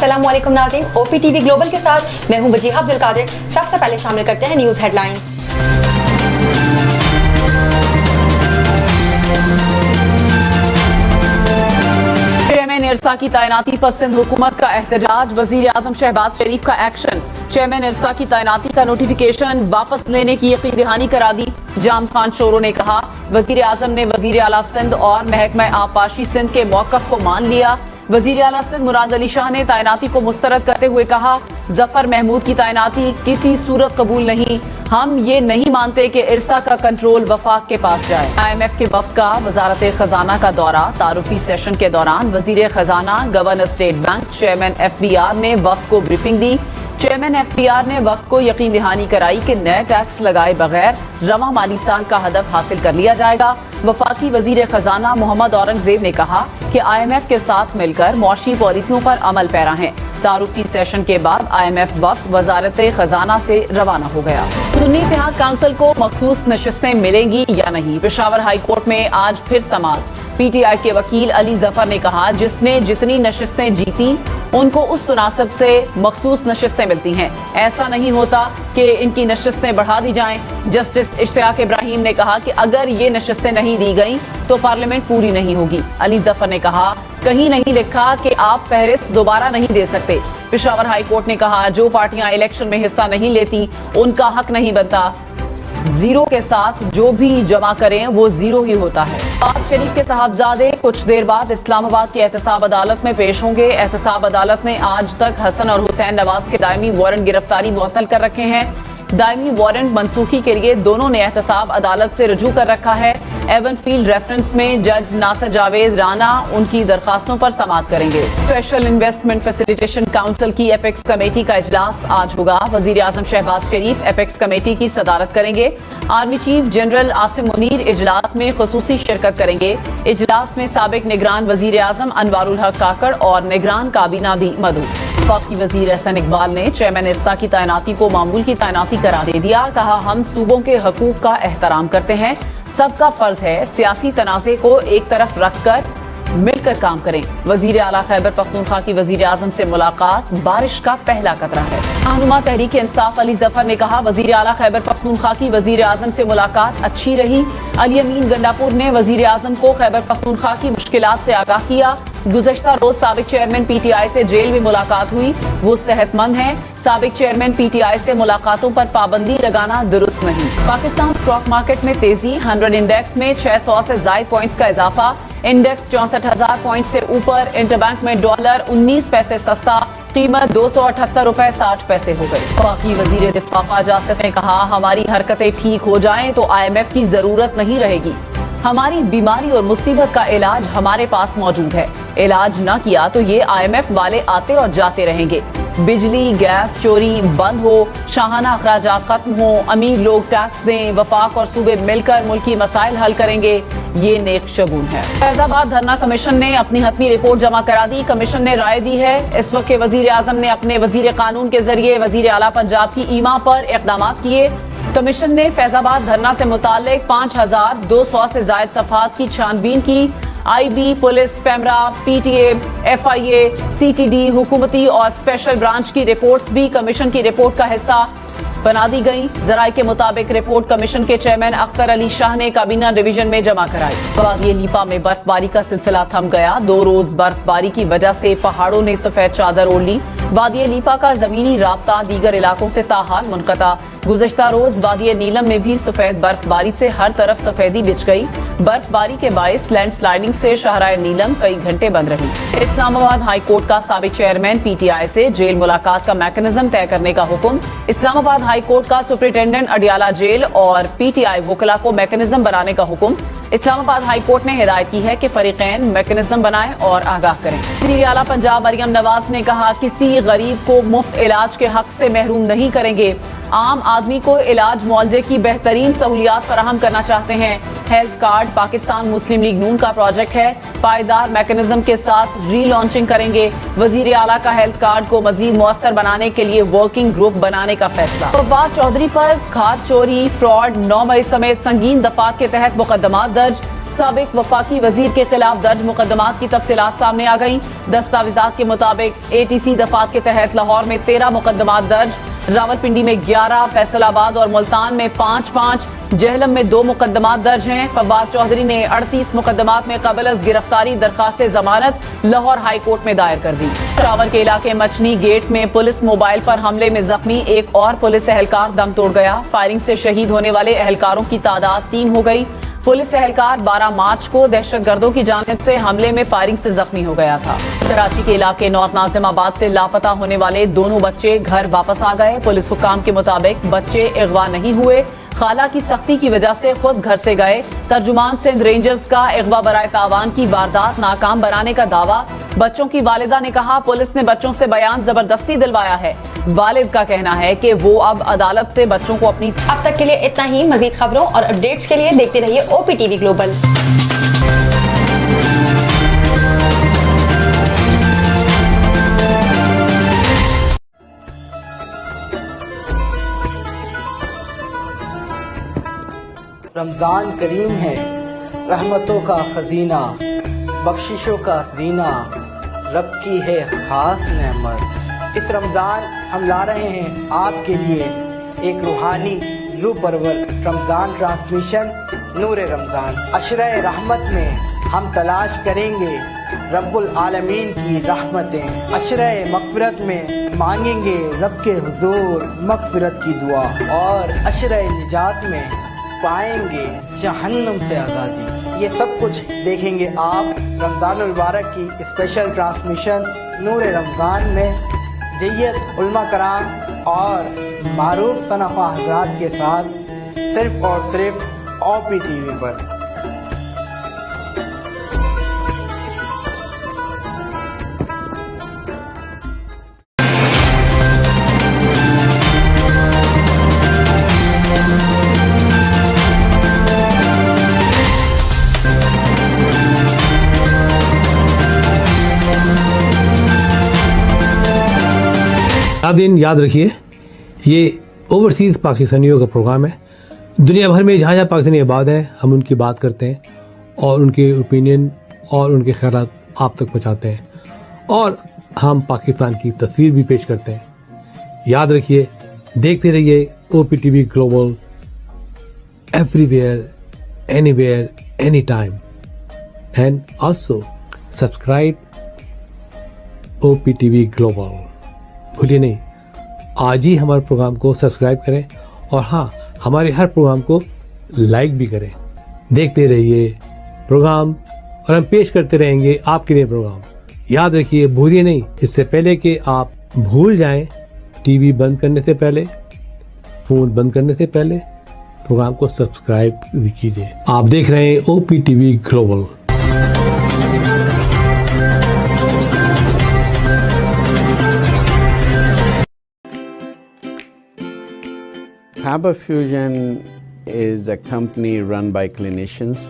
अस्सलामुअलैकुम नाज़रीन, OPTV global के साथ मैं हूं वजीहा अब्दुल कादिर। सबसे पहले शामिल करते हैं न्यूज़ हेडलाइंस। चेयरमैन इरसा की तैनाती पर सिंध हुकूमत का एहतजाज, वजीर आजम शहबाज शरीफ का एक्शन। चेयरमैन इरसा की तैनाती का नोटिफिकेशन वापस लेने की यकीन दहानी करा दी। जाम खान शोरो ने कहा, वजीर आजम ने वजीर आला सिंध और महकमा आबपाशी सिंध के मौकफ को मान लिया। वजीर आला सिंध मुराद अली शाह ने तैनाती को मुस्तरद करते हुए कहा, जफर महमूद की तैनाती किसी सूरत कबूल नहीं। हम ये नहीं मानते कि इरसा का कंट्रोल वफाक के पास जाए। IMF के वफ्द का वजारत खजाना का दौरा, तारुफी सेशन के दौरान वजीर खजाना, governor state bank, chairman FBR ने वफ्द को ब्रीफिंग दी। चेयरमैन FBR ने वक्त को यकीन दहानी कराई कि नए टैक्स लगाए बगैर रवा माली साल का हदफ हासिल कर लिया जाएगा। वफाकी वजीर खजाना मोहम्मद औरंगजेब ने कहा कि IMF के साथ मिलकर मुआशी पॉलिसियों पर अमल पैरा है। तारुफी सेशन के बाद IMF वक्त वजारत खजाना से रवाना हो गया। सुन्नी इत्तेहाद काउंसिल को मखसूस नशिस्तें मिलेंगी या नहीं, पेशावर हाई कोर्ट में आज फिर समाअत। PTI के वकील अली जफर ने कहा, जिसने जितनी नशिस्तें जीती उनको उस तनासब से मखसूस नशिस्तें मिलती हैं। ऐसा नहीं होता कि इनकी नशिस्तें बढ़ा दी जाएं। जस्टिस इश्तियाक इब्राहिम ने कहा कि अगर ये नशिस्तें नहीं दी गई तो पार्लियामेंट पूरी नहीं होगी। अली जफर ने कहा, कहीं नहीं लिखा कि आप फहरिस्त दोबारा नहीं दे सकते। पेशावर हाई कोर्ट ने कहा, जो पार्टियां इलेक्शन में हिस्सा नहीं लेती उनका हक नहीं बनता। जीरो के साथ जो भी जमा करें वो जीरो ही होता है। नवाज शरीफ के साहबजादे कुछ देर बाद इस्लामाबाद की एहतसाब अदालत में पेश होंगे। एहतसाब अदालत ने आज तक हसन और हुसैन नवाज के दायमी वारंट गिरफ्तारी मुअत्तल कर रखे हैं। दायमी वारंट मनसूखी के लिए दोनों ने एहतसाब अदालत से रुजू कर रखा है। एवन फील्ड रेफरेंस में जज नासिर जावेद राना उनकी दरखास्तों पर समाअत करेंगे। स्पेशल इन्वेस्टमेंट फैसिलिटेशन काउंसिल की एपेक्स कमेटी का इजलास आज होगा। वजीर आजम शहबाज शरीफ एपेक्स कमेटी की सदारत करेंगे। Army chief general Asim Munir इजलास में खुसूसी शिरकत करेंगे। इजलास में साबिक निगरान वजीर आजम अनवारुल हक काकड़ और निगरान काबीना भी मौजूद। वफाकी वजीर एहसन इकबाल ने चेयरमैन इरसा की तैनाती को मामूल की तैनाती करार दे दिया। कहा, हम सूबों के हकूक का एहतराम करते हैं। सबका फर्ज है सियासी तनाज़े को एक तरफ रखकर मिलकर काम करें। वजीर आला खैबर पख्तूनख्वा की वजीर आजम से मुलाकात बारिश का पहला कतरा है। रहनुमा तहरीक इंसाफ अली जफर ने कहा, वजीर आला खैबर पख्तूनख्वा की वजीर आजम से मुलाकात अच्छी रही। अली अमीन गंडापुर ने वजीर आजम को खैबर पख्तूनख्वा की मुश्किलात से आगाह किया। गुज़श्ता रोज साबिक चेयरमैन PTI से जेल में मुलाकात हुई, वो सेहतमंद हैं। साबिक चेयरमैन PTI से मुलाकातों पर पाबंदी लगाना दुरुस्त नहीं। पाकिस्तान स्टॉक मार्केट में तेजी, 100 इंडेक्स में 600 से ज़ायद पॉइंट्स का इजाफा। इंडेक्स 64,000 पॉइंट से ऊपर। इंटरबैंक में डॉलर 19 पैसे सस्ता, कीमत 278 रुपए 60 पैसे हो गई। वफाकी वजीर दिफा ख्वाजा आसिफ ने कहा, हमारी हरकतें ठीक हो जाएं तो IMF की जरूरत नहीं रहेगी। हमारी बीमारी और मुसीबत का इलाज हमारे पास मौजूद है। इलाज न किया तो ये IMF वाले आते और जाते रहेंगे। बिजली गैस चोरी बंद हो, शाहाना अखराजात खत्म हो, अमीर लोग टैक्स दें, वफाक और सूबे मिलकर मुल्की मसाइल हल करेंगे, ये नेक शगुन है। फैजाबाद धरना कमीशन ने अपनी हतमी रिपोर्ट जमा करा दी। कमीशन ने राय दी है, इस वक्त के वजीर आजम ने अपने वजीर कानून के जरिए वजीर आला पंजाब की ईमा पर इक़दाम किए। कमीशन ने फैजाबाद धरना से मुताल्लिक 5200 से जायद सफ़हात की छानबीन की। IB, police, PEMRA, PTA, FIA, CTD, हुकूमती और स्पेशल ब्रांच की रिपोर्ट्स भी कमीशन की रिपोर्ट का हिस्सा बना दी गई। जराये के मुताबिक रिपोर्ट कमीशन के चेयरमैन अख्तर अली शाह ने काबीना डिवीजन में जमा कराई। वादिय लीपा में बर्फबारी का सिलसिला थम गया। 2 रोज बर्फबारी की वजह से पहाड़ों ने सफेद चादर ओढ़ ली। वादिय लीपा का जमीनी राब्ता दीगर इलाकों से ताहाल मुनक़ता। गुज़श्ता रोज वादिय नीलम में भी सफेद बर्फबारी से हर तरफ सफेदी बिछ गई। बर्फबारी के बायस लैंडस्लाइडिंग से शाहराह नीलम कई घंटे बंद रही। इस्लामाबाद हाई कोर्ट का साबिक चेयरमैन PTI से जेल मुलाकात का मैकेनिज्म तय करने का हुक्म। इस्लामाबाद हाई कोर्ट का सुप्रिंटेंडेंट अडियाला जेल और PTI वकला को मैकेनिज्म बनाने का हुक्म। इस्लामाबाद हाई कोर्ट ने हिदायत की है कि फरीकैन मैकेनिज्म बनाएं और आगाह करें। वज़ीर आला पंजाब मरियम नवाज ने कहा, किसी गरीब को मुफ्त इलाज के हक से महरूम नहीं करेंगे। आम आदमी को इलाज मुआवजे की बेहतरीन सहूलियात फराहम करना चाहते हैं। हेल्थ कार्ड पाकिस्तान मुस्लिम लीग नून का प्रोजेक्ट है। पायदार मैकेनिज्म के साथ री लॉन्चिंग करेंगे। वजीर आला का हेल्थ कार्ड को मजीद मुअस्सर बनाने के लिए वर्किंग ग्रुप बनाने का फैसला। फवाद चौधरी पर खाद चोरी, फ्रॉड, 9 मई समेत संगीन दफात के तहत मुकदमा दर्ज। साबिक वफाकी वजीर के खिलाफ दर्ज मुकदमात की तफसीलात सामने आ गई। दस्तावेजात के मुताबिक ATC दफात के तहत लाहौर में 13 मुकदमात दर्ज, रावलपिंडी में 11, फैसलाबाद और मुल्तान में 5-5, जहलम में 2 मुकदमात दर्ज हैं। फवाद चौधरी ने 38 मुकदमात में कबल अज गिरफ्तारी दरखास्त जमानत लाहौर हाई कोर्ट में दायर कर दी। रावर के इलाके मचनी गेट में पुलिस मोबाइल पर हमले में जख्मी एक और पुलिस एहलकार दम तोड़ गया। फायरिंग से शहीद होने वाले एहलकारों की तादाद 3 हो गई। पुलिस एहलकार 12 मार्च को दहशतगर्दों की जानिब से हमले में फायरिंग से जख्मी हो गया था। कराची के इलाके नॉर्थ नाजिमाबाद से लापता होने वाले दोनों बच्चे घर वापस आ गए। पुलिस हुकाम के मुताबिक बच्चे अगवा नहीं हुए, खाला की सख्ती की वजह से खुद घर से गए। तर्जुमान सिंध रेंजर्स का अगवा बराए तावान की वारदात नाकाम बनाने का दावा। बच्चों की वालिदा ने कहा, पुलिस ने बच्चों से बयान जबरदस्ती दिलवाया है। वालिद का कहना है कि वो अब अदालत से बच्चों को अपनी। अब तक के लिए इतना ही। मजीद खबरों और अपडेट्स के लिए देखते रहिए OPTV ग्लोबल। रमज़ान करीम है, रहमतों का खजीना, बख्शिशों का जीना, रब की है खास नेमत। इस रमज़ान हम ला रहे हैं आपके लिए एक रूहानी रूह परवर रमज़ान ट्रांसमिशन नूर रमज़ान। अशरे रहमत में हम तलाश करेंगे रब्बुल आलमीन की रहमतें। अशरे मग़फ़िरत में मांगेंगे रब के हुजूर मग़फ़िरत की दुआ, और अशरे निजात में पाएंगे जहन्नम से आज़ादी। ये सब कुछ देखेंगे आप रमज़ान मुबारक की स्पेशल ट्रांसमिशन नूर रमज़ान में जय्यद उलमा कराम और मारूफ सनाफ़ा हज़रात के साथ, सिर्फ और सिर्फ OPTV पर। दिन याद रखिए, ये ओवरसीज़ पाकिस्तानियों का प्रोग्राम है। दुनिया भर में जहाँ जहाँ पाकिस्तानी आबाद हैं, हम उनकी बात करते हैं और उनके ओपिनियन और उनके ख्यालात आप तक पहुँचाते हैं, और हम पाकिस्तान की तस्वीर भी पेश करते हैं। याद रखिए, देखते रहिए OPTV global, everywhere, anywhere, any time, and also subscribe OPTV global. भूलिए नहीं, आज ही हमारे प्रोग्राम को सब्सक्राइब करें, और हाँ, हमारे हर प्रोग्राम को लाइक भी करें। देखते रहिए प्रोग्राम, और हम पेश करते रहेंगे आपके लिए प्रोग्राम। याद रखिए, भूलिए नहीं, इससे पहले कि आप भूल जाएं, टीवी बंद करने से पहले, फ़ोन बंद करने से पहले प्रोग्राम को सब्सक्राइब कीजिए। आप देख रहे हैं OPTV global. Haber Fusion is a company run by clinicians.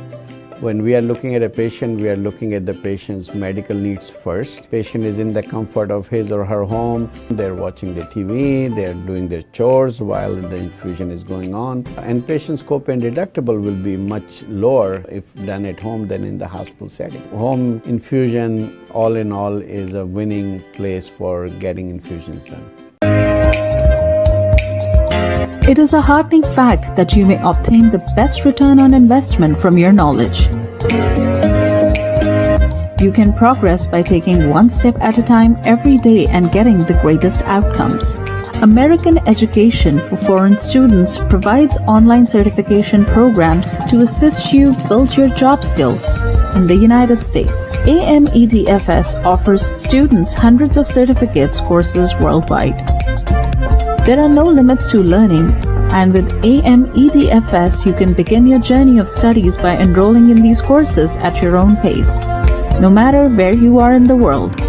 When we are looking at a patient, we are looking at the patient's medical needs first. Patient is in the comfort of his or her home. They're watching the TV, they're doing their chores while the infusion is going on. And patient's copay deductible will be much lower if done at home than in the hospital setting. Home infusion, all in all, is a winning place for getting infusions done. It is a heartening fact that you may obtain the best return on investment from your knowledge. You can progress by taking one step at a time every day and getting the greatest outcomes. American Education for Foreign Students provides online certification programs to assist you build your job skills in the United States. AMEDFS offers students hundreds of certificates courses worldwide. There are no limits to learning, and with AMEDFS you can begin your journey of studies by enrolling in these courses at your own pace, no matter where you are in the world.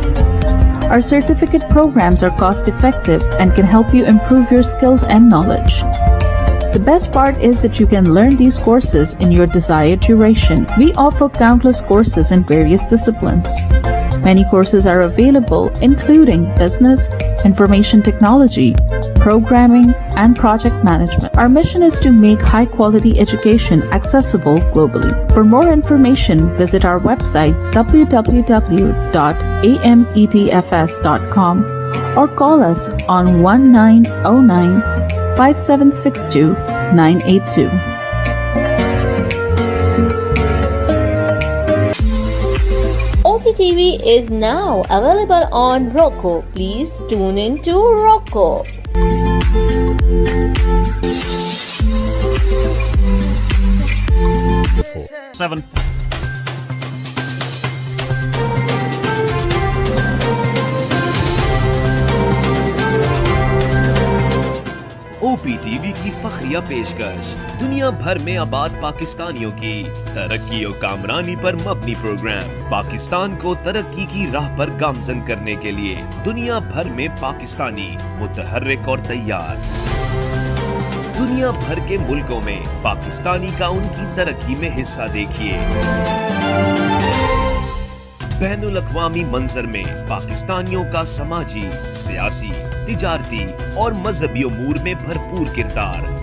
Our certificate programs are cost-effective and can help you improve your skills and knowledge. The best part is that you can learn these courses in your desired duration. We offer countless courses in various disciplines. Many courses are available, including business, information technology, programming, and project management. Our mission is to make high quality education accessible globally. For more information, visit our website www.ametfs.com or call us on 1909 5762 982. OTTV is now available on Roku. Please tune in to Roku. Seven. OPTV की फखरिया पेशकश दुनिया भर में आबाद पाकिस्तानियों की तरक्की और कामरानी पर मबनी प्रोग्राम पाकिस्तान को तरक्की की राह पर गामजन करने के लिए दुनिया भर में पाकिस्तानी मुतहर्रिक और तैयार। दुनिया भर के मुल्कों में पाकिस्तानी का उनकी तरक्की में हिस्सा देखिए। बैनुल अक़वामी मंजर में पाकिस्तानियों का समाजी, सियासी, तिजारती और मजहबी उमूर में भरपूर किरदार।